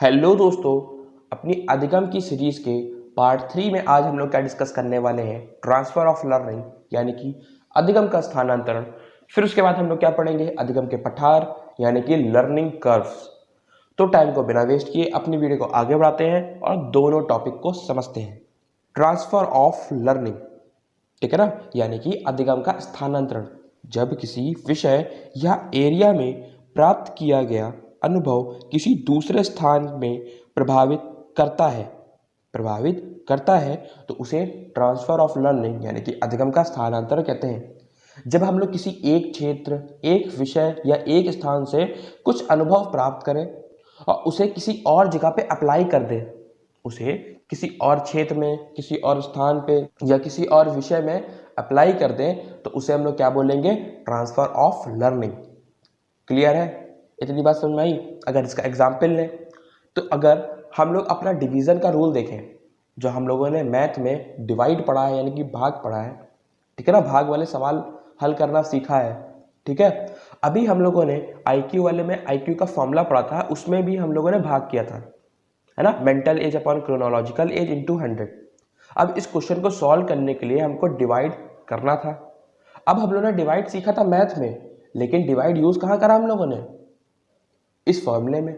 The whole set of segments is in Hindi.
हेलो दोस्तों, अपनी अधिगम की सीरीज के पार्ट 3 में आज हम लोग क्या डिस्कस करने वाले हैं। ट्रांसफर ऑफ लर्निंग यानी कि अधिगम का स्थानांतरण। फिर उसके बाद हम लोग क्या पढ़ेंगे, अधिगम के पठार यानी कि लर्निंग कर्व्स। तो टाइम को बिना वेस्ट किए अपनी वीडियो को आगे बढ़ाते हैं और दोनों टॉपिक को समझते हैं। ट्रांसफर ऑफ लर्निंग, ठीक है ना, यानी कि अधिगम का स्थानांतरण। जब किसी विषय या एरिया में प्राप्त किया गया अनुभव किसी दूसरे स्थान में प्रभावित करता है तो उसे ट्रांसफर ऑफ लर्निंग यानी कि अधिगम का स्थानांतरण कहते हैं। जब हम लोग किसी एक क्षेत्र, एक विषय या एक स्थान से कुछ अनुभव प्राप्त करें और उसे किसी और जगह पे अप्लाई कर दें, उसे किसी और क्षेत्र में, किसी और स्थान पे या किसी और विषय में अप्लाई कर दें तो उसे हम लोग क्या बोलेंगे, ट्रांसफर ऑफ लर्निंग। क्लियर है? इतनी बात समझ में आई। अगर इसका एग्जाम्पल लें तो अगर हम लोग अपना डिवीजन का रूल देखें, जो हम लोगों ने मैथ में डिवाइड पढ़ा है यानी कि भाग पढ़ा है, ठीक है ना, भाग वाले सवाल हल करना सीखा है, ठीक है। अभी हम लोगों ने आईक्यू वाले में आईक्यू का फॉर्मूला पढ़ा था, उसमें भी हम लोगों ने भाग किया था, है ना, mental as upon chronological age into 100। अब इस क्वेश्चन को सॉल्व करने के लिए हमको डिवाइड करना था। अब हम लोगों ने डिवाइड सीखा था मैथ में, लेकिन डिवाइड यूज कहाँ करा हम लोगों ने, इस फॉर्मूले में,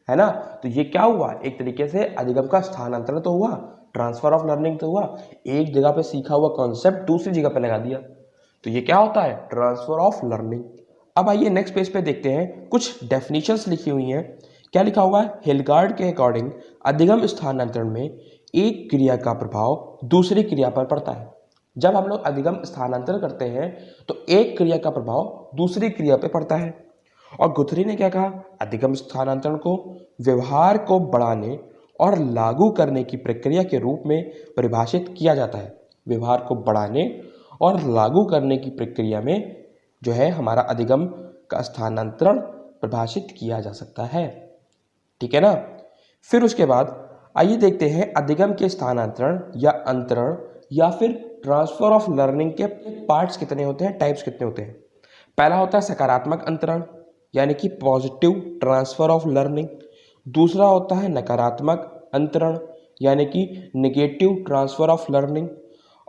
है ना। तो ये क्या हुआ, एक तरीके से अधिगम का स्थानांतरण तो हुआ, ट्रांसफर ऑफ लर्निंग तो हुआ। एक जगह पे सीखा हुआ कॉन्सेप्ट दूसरी जगह पे लगा दिया, तो ये क्या होता है, ट्रांसफर ऑफ लर्निंग। अब आइए नेक्स्ट पेज पे देखते हैं, कुछ डेफिनेशंस लिखी हुई हैं। क्या लिखा हुआ है, हिलगार्ड के अकॉर्डिंग अधिगम स्थानांतरण में एक क्रिया का प्रभाव दूसरी क्रिया पर पड़ता है। जब हम लोग अधिगम स्थानांतरण करते हैं तो एक क्रिया का प्रभाव दूसरी क्रिया पर पड़ता है। और गुथरी ने क्या कहा, अधिगम स्थानांतरण को व्यवहार को बढ़ाने और लागू करने की प्रक्रिया के रूप में परिभाषित किया जाता है। व्यवहार को बढ़ाने और लागू करने की प्रक्रिया में जो है हमारा अधिगम का स्थानांतरण परिभाषित किया जा सकता है, ठीक है ना। फिर उसके बाद आइए देखते हैं अधिगम के स्थानांतरण या अंतरण या फिर ट्रांसफर ऑफ लर्निंग के पार्ट्स कितने होते हैं, टाइप्स कितने होते हैं। पहला होता है सकारात्मक अंतरण यानी कि पॉजिटिव ट्रांसफर ऑफ लर्निंग। दूसरा होता है नकारात्मक अंतरण यानी कि नेगेटिव ट्रांसफर ऑफ लर्निंग।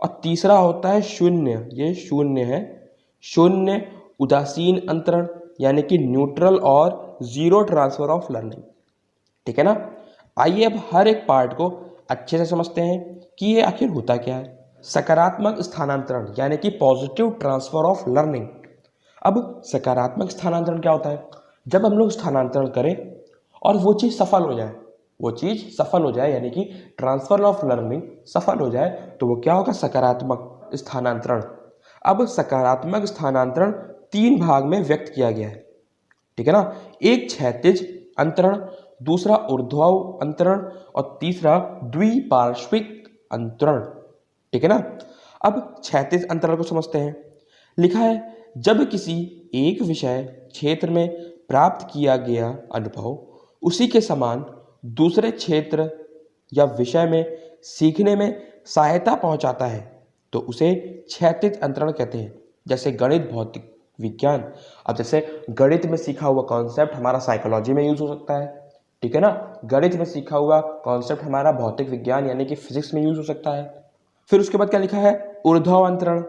और तीसरा होता है शून्य, ये शून्य है, शून्य उदासीन अंतरण यानी कि न्यूट्रल और जीरो ट्रांसफर ऑफ लर्निंग, ठीक है ना। आइए अब हर एक पार्ट को अच्छे से समझते हैं कि ये आखिर होता क्या है। सकारात्मक स्थानांतरण यानी कि पॉजिटिव ट्रांसफर ऑफ लर्निंग। अब सकारात्मक स्थानांतरण क्या होता है, जब हम लोग स्थानांतरण करें और वो चीज़ सफल हो जाए यानी कि ट्रांसफर ऑफ लर्निंग सफल हो जाए तो वो क्या होगा, सकारात्मक स्थानांतरण। अब सकारात्मक स्थानांतरण 3 भाग में व्यक्त किया गया है, ठीक है ना। एक क्षैतिज अंतरण, दूसरा ऊर्ध्वाधर अंतरण और तीसरा द्विपार्श्विक अंतरण, ठीक है ना। अब क्षैतिज अंतरण को समझते हैं। लिखा है, जब किसी एक विषय क्षेत्र में प्राप्त किया गया अनुभव उसी के समान दूसरे क्षेत्र या विषय में सीखने में सहायता पहुंचाता है तो उसे क्षैतिज अंतरण कहते हैं। जैसे गणित, भौतिक विज्ञान। अब जैसे गणित में सीखा हुआ कॉन्सेप्ट हमारा साइकोलॉजी में यूज हो सकता है, ठीक है ना। गणित में सीखा हुआ कॉन्सेप्ट हमारा भौतिक विज्ञान यानी कि फिजिक्स में यूज हो सकता है। फिर उसके बाद क्या लिखा है, ऊर्ध्वाधर अंतरण।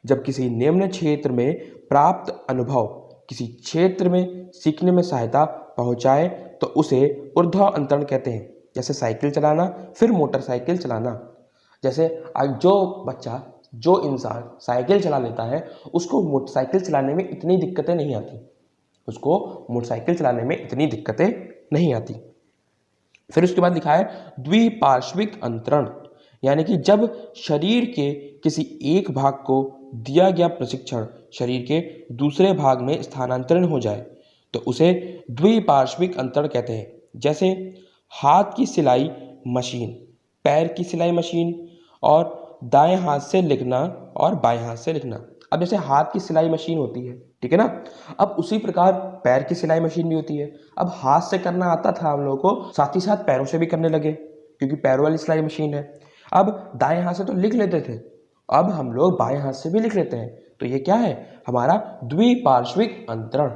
जब किसी निम्न क्षेत्र में प्राप्त अनुभव किसी क्षेत्र में सीखने में सहायता पहुंचाए तो उसे ऊर्ध्वाधर अंतरण कहते हैं। जैसे साइकिल चलाना, फिर मोटरसाइकिल चलाना। जैसे आज जो इंसान साइकिल चला लेता है उसको मोटरसाइकिल चलाने में इतनी दिक्कतें नहीं आती, फिर उसके बाद लिखा है द्विपार्श्विक अंतरण यानी कि जब शरीर के किसी एक भाग को दिया गया प्रशिक्षण शरीर के दूसरे भाग में स्थानांतरण हो जाए तो उसे द्विपार्श्विक अंतरण कहते हैं। जैसे हाथ की सिलाई मशीन, पैर की सिलाई मशीन और दाएं हाथ से लिखना और बाएं हाथ से लिखना। अब जैसे हाथ की सिलाई मशीन होती है, ठीक है ना, अब उसी प्रकार पैर की सिलाई मशीन भी होती है। अब हाथ से करना आता था हम लोगों को, साथ ही साथ पैरों से भी करने लगे क्योंकि पैरों वाली सिलाई मशीन है। अब दाएं हाथ से तो लिख लेते थे, अब हम लोग बाएं हाथ से भी लिख लेते हैं, तो ये क्या है, हमारा द्विपार्श्विक अंतरण,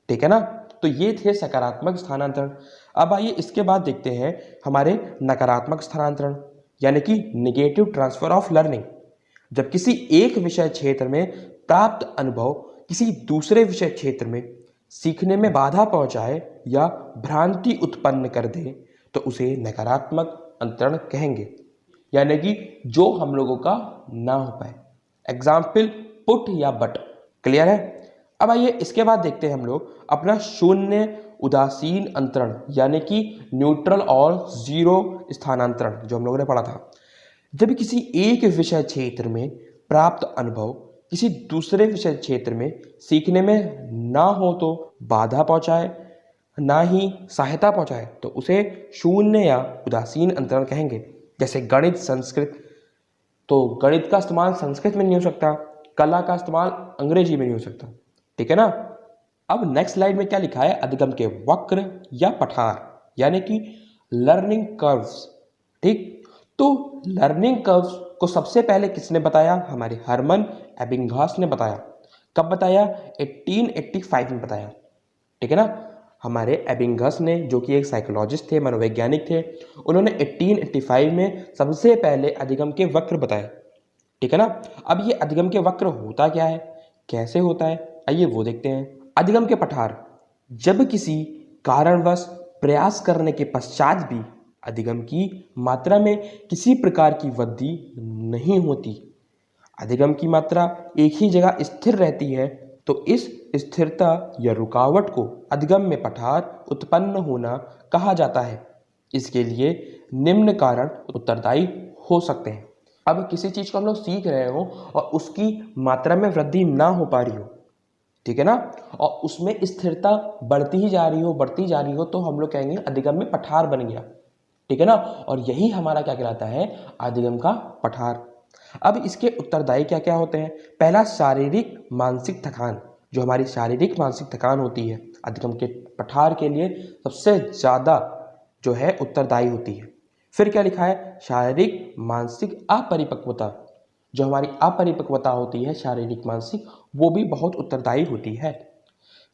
ठीक है ना। तो ये थे सकारात्मक स्थानांतरण। अब आइए इसके बाद देखते हैं हमारे नकारात्मक स्थानांतरण यानी कि नेगेटिव ट्रांसफर ऑफ लर्निंग। जब किसी एक विषय क्षेत्र में प्राप्त अनुभव किसी दूसरे विषय क्षेत्र में सीखने में बाधा पहुंचाए या भ्रांति उत्पन्न कर दे तो उसे नकारात्मक अंतरण कहेंगे, यानी कि जो हम लोगों का ना हो पाए। एग्जाम्पल पुट या बट। क्लियर है? अब आइए इसके बाद देखते हैं हम लोग अपना शून्य उदासीन अंतरण यानी कि न्यूट्रल और जीरो स्थानांतरण जो हम लोगों ने पढ़ा था। जब किसी एक विषय क्षेत्र में प्राप्त अनुभव किसी दूसरे विषय क्षेत्र में सीखने में ना हो तो बाधा पहुंचाए ना ही सहायता पहुंचाए तो उसे शून्य या उदासीन अंतरण कहेंगे। जैसे गणित संस्कृत, तो गणित का इस्तेमाल संस्कृत में नहीं हो सकता, कला का इस्तेमाल अंग्रेजी में नहीं हो सकता। ठीक है ना? अब नेक्स्ट स्लाइड में क्या लिखा है? अधिगम के वक्र या पठार यानी कि लर्निंग कर्व्स। ठीक, तो लर्निंग कर्व्स को सबसे पहले किसने बताया? हमारे हरमन एबिंगास ने बताया। कब बताया? 1885 में बताया। ठीक है ना? हमारे एबिंगस ने, जो कि एक साइकोलॉजिस्ट थे, मनोवैज्ञानिक थे, उन्होंने 1885 में सबसे पहले अधिगम के वक्र बताए। ठीक है ना? अब ये अधिगम के वक्र होता क्या है, कैसे होता है, आइए वो देखते हैं। अधिगम के पठार। जब किसी कारणवश प्रयास करने के पश्चात भी अधिगम की मात्रा में किसी प्रकार की वृद्धि नहीं होती, अधिगम की मात्रा एक ही जगह स्थिर रहती है, तो इस स्थिरता या रुकावट को अधिगम में पठार उत्पन्न होना कहा जाता है। इसके लिए निम्न कारण उत्तरदायी हो सकते हैं। अब किसी चीज को हम लोग सीख रहे हो और उसकी मात्रा में वृद्धि ना हो पा रही हो, ठीक है ना, और उसमें स्थिरता बढ़ती ही जा रही हो, बढ़ती जा रही हो, तो हम लोग कहेंगे अधिगम में पठार बन गया। ठीक है ना? और यही हमारा क्या कहलाता है? अधिगम का पठार। अब इसके उत्तरदायी क्या क्या होते हैं? पहला, शारीरिक मानसिक थकान। जो हमारी शारीरिक मानसिक थकान होती है अधिगम के पठार के लिए सबसे ज्यादा जो है उत्तरदायी होती है। फिर क्या लिखा है? शारीरिक मानसिक अपरिपक्वता। जो हमारी अपरिपक्वता होती है शारीरिक मानसिक, वो भी बहुत उत्तरदायी होती है।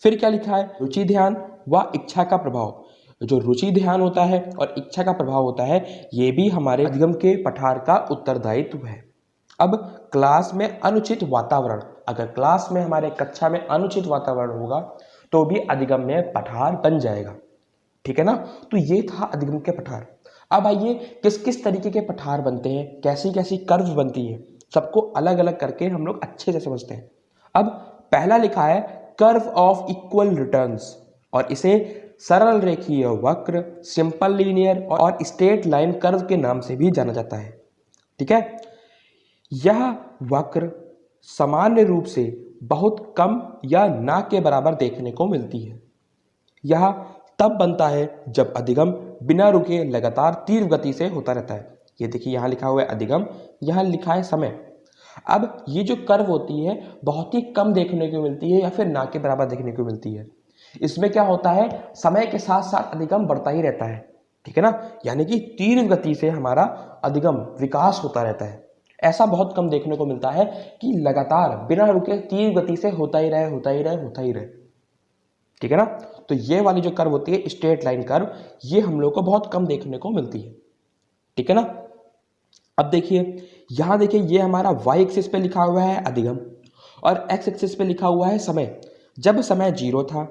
फिर क्या लिखा है? रुचि ध्यान व इच्छा का प्रभाव। जो रुचि ध्यान होता है और इच्छा का प्रभाव होता है, ये भी हमारे अधिगम के पठार का उत्तरदायित्व है। अब क्लास में अनुचित वातावरण। अगर क्लास में हमारे कक्षा में अनुचित वातावरण होगा तो भी अधिगम में पठार बन जाएगा। ठीक है ना? तो ये था अधिगम के पठार। अब आइए किस किस तरीके के पठार बनते हैं, कैसी कैसी कर्व बनती है, सबको अलग अलग करके हम लोग अच्छे से समझते हैं। अब पहला लिखा है कर्व ऑफ इक्वल रिटर्न्स, और इसे सरल रेखीय वक्र, सिंपल लीनियर और स्ट्रेट लाइन कर्व के नाम से भी जाना जाता है। ठीक है? यह वक्र सामान्य रूप से बहुत कम या ना के बराबर देखने को मिलती है। यह तब बनता है जब अधिगम बिना रुके लगातार तीव्र गति से होता रहता है। ये देखिए यहाँ लिखा हुआ है अधिगम, यहाँ लिखा है समय। अब ये जो कर्व होती है बहुत ही कम देखने को मिलती है या फिर ना के बराबर देखने को मिलती है। इसमें क्या होता है? समय के साथ साथ अधिगम बढ़ता ही रहता है। ठीक है ना? यानी कि तीव्र गति से हमारा अधिगम विकास होता रहता है। ऐसा बहुत कम देखने को मिलता है कि लगातार बिना रुके तीव्र गति से होता ही रहे, होता ही रहे, होता ही रहे। ठीक है ना? तो ये वाली जो कर्व होती है स्ट्रेट लाइन कर्व, ये हम लोग को बहुत कम देखने को मिलती है। ठीक है ना? अब देखिए यहां देखिए, ये हमारा y एक्सिस पे लिखा हुआ है अधिगम और x एक्सिस पे लिखा हुआ है समय। जब समय 0 था,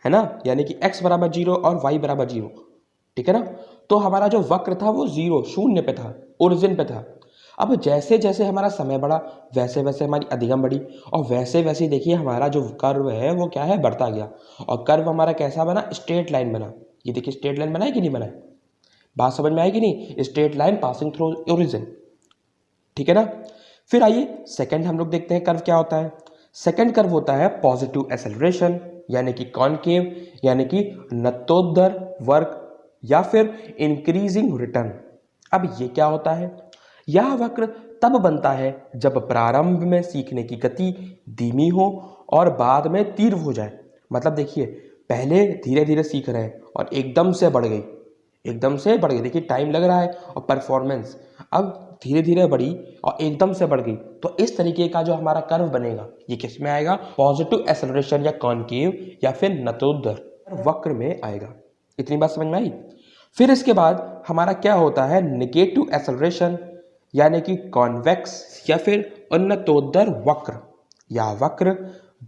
है ना, यानी कि x बराबर 0 और y बराबर 0, ठीक है ना, तो हमारा जो वक्र था वो 0 शून्य पे था, ओरिजिन पे था। अब जैसे जैसे हमारा समय बढ़ा वैसे वैसे हमारी अधिगम बढ़ी, और वैसे वैसे देखिए हमारा जो कर्व है वो क्या है? बढ़ता गया। और कर्व हमारा कैसा बना? स्ट्रेट लाइन बना। ये देखिए स्ट्रेट लाइन बना है कि नहीं बना है? बात समझ में आएगी नहीं? Straight line passing through origin. ठीक है ना? फिर आइए सेकंड हम लोग देखते हैं कर्व क्या होता है। सेकंड कर्व होता है पॉजिटिव एक्सेलरेशन, यानी कि कॉनकेव, यानी कि नत्तोत्तर वर्ग या फिर इंक्रीजिंग रिटर्न। अब ये क्या होता है? यह वक्र तब बनता है जब प्रारंभ में सीखने की गति धीमी हो और बाद में तीव्र हो जाए। मतलब देखिए पहले धीरे धीरे सीख रहे हैं और एकदम से बढ़ गई, एकदम से बढ़ गई। देखिए टाइम लग रहा है और परफॉर्मेंस अब धीरे धीरे बढ़ी और एकदम से बढ़ गई। तो इस तरीके का जो हमारा कर्व बनेगा ये किस में आएगा? पॉजिटिव एक्सेलरेशन या कॉनकेव या फिर नतोदर वक्र में आएगा। इतनी बात समझ में आई। फिर इसके बाद हमारा क्या होता है, नेगेटिव एक्सेलरेशन, यानी कि कॉन्वेक्स या फिर उन्नतोत्तर वक्र या वक्र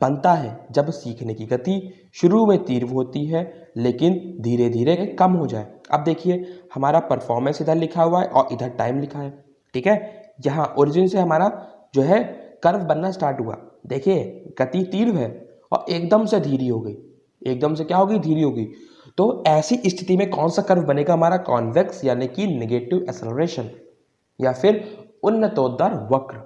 बनता है जब सीखने की गति शुरू में तीव्र होती है लेकिन धीरे धीरे कम हो जाए। अब देखिए हमारा परफॉर्मेंस इधर लिखा हुआ है और इधर टाइम लिखा है, ठीक है। यहाँ ओरिजिन से हमारा जो है कर्व बनना स्टार्ट हुआ, देखिए गति तीव्र है और एकदम से धीरे हो गई, एकदम से क्या हो गई, धीरे हो गई। तो ऐसी स्थिति में कौन सा कर्व बनेगा, हमारा कॉन्वेक्स यानी कि नेगेटिव एक्सेलरेशन या फिर उन्नतोत्तर वक्र।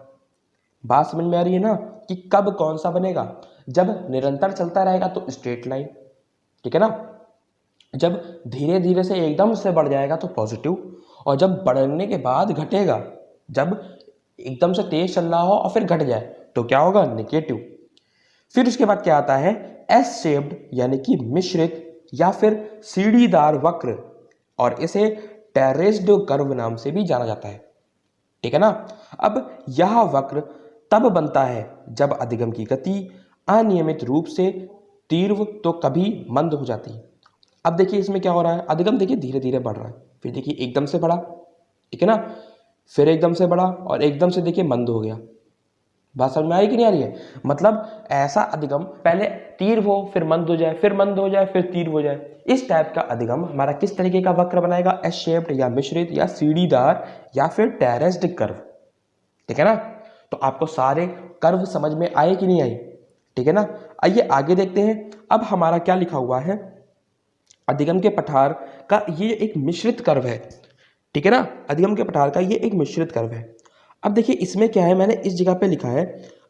बात समझ में आ रही है ना कि कब कौन सा बनेगा, जब निरंतर चलता रहेगा तो स्ट्रेट लाइन, ठीक है ना। जब धीरे धीरे से एकदम से बढ़ जाएगा तो पॉजिटिव, और जब बढ़ने के बाद घटेगा, जब एकदम से तेज चल रहा हो और फिर घट जाए तो क्या होगा, नेगेटिव। फिर उसके बाद क्या आता है, एस शेप्ड यानी कि मिश्रित या फिर सीढ़ीदार वक्र, और इसे टेरेस्ड कर्व नाम से भी जाना जाता है, ठीक है ना। अब यह वक्र तब बनता है जब अधिगम की गति अनियमित रूप से तीव्र तो कभी मंद हो जाती है। अब देखिए इसमें क्या हो रहा है, अधिगम देखिए धीरे धीरे बढ़ रहा है, फिर देखिए एकदम से बढ़ा, ठीक है ना, फिर एकदम से बढ़ा और एकदम से देखिए मंद हो गया। बात समझ में आई कि नहीं आ रही है। मतलब ऐसा अधिगम पहले तीव्र हो फिर मंद हो जाए, फिर मंद हो जाए, फिर तीव्र हो जाए, इस टाइप का अधिगम हमारा किस तरीके का वक्र बनाएगा, एस शेप्ड या मिश्रित या सीढ़ीदार या फिर टेरेस्ड कर्व, ठीक है ना। तो आपको सारे कर्व समझ में आए कि नहीं आए, ठीक है ना। आइए आगे देखते हैं। अब हमारा क्या लिखा हुआ है, अधिगम के पठार का ये एक मिश्रित कर्व है, ठीक है ना। अधिगम के पठार का ये एक मिश्रित कर्व है। अब देखिए इसमें क्या है, मैंने इस जगह पे लिखा है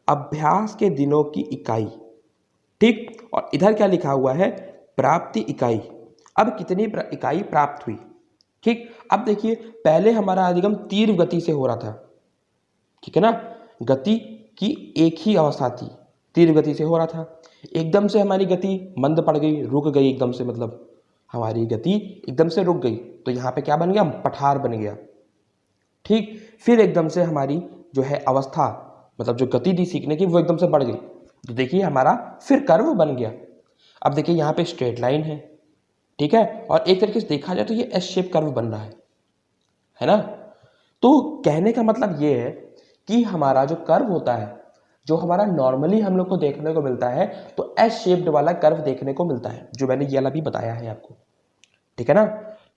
अभ्यास के दिनों की इकाई, ठीक, और इधर क्या लिखा हुआ है, प्राप्ति इकाई। अब कितनी इकाई प्राप्त हुई, ठीक। अब देखिए पहले हमारा अधिगम तीव्र गति से हो रहा था, ठीक है ना, गति की एक ही अवस्था थी, तीव्र गति से हो रहा था। एकदम से हमारी गति मंद पड़ गई, रुक गई एकदम से, मतलब हमारी गति एकदम से रुक गई, तो यहाँ पे क्या बन गया, पठार बन गया, ठीक। फिर एकदम से हमारी जो है अवस्था, मतलब जो गति थी सीखने की, वो एकदम से बढ़ गई, तो देखिए हमारा फिर कर्व बन गया। अब देखिए यहाँ पे स्ट्रेट लाइन है, ठीक है, और एक तरीके से देखा जाए तो ये एस शेप कर्व बन रहा है ना। तो कहने का मतलब ये है कि हमारा जो कर्व होता है, जो हमारा नॉर्मली हम लोग को देखने को मिलता है, तो एस शेप्ड वाला कर्व देखने को मिलता है, जो मैंने ये वाला भी बताया है आपको, ठीक है ना।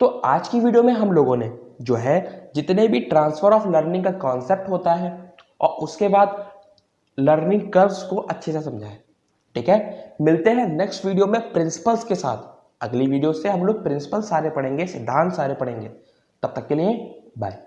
तो आज की वीडियो में हम लोगों ने जो है जितने भी ट्रांसफर ऑफ लर्निंग का कॉन्सेप्ट होता है और उसके बाद लर्निंग कर्व्स को अच्छे से समझा है, ठीक है। मिलते हैं नेक्स्ट वीडियो में प्रिंसिपल्स के साथ। अगली वीडियो से हम लोग प्रिंसिपल सारे पढ़ेंगे, सिद्धांत सारे पढ़ेंगे। तब तक के लिए बाय।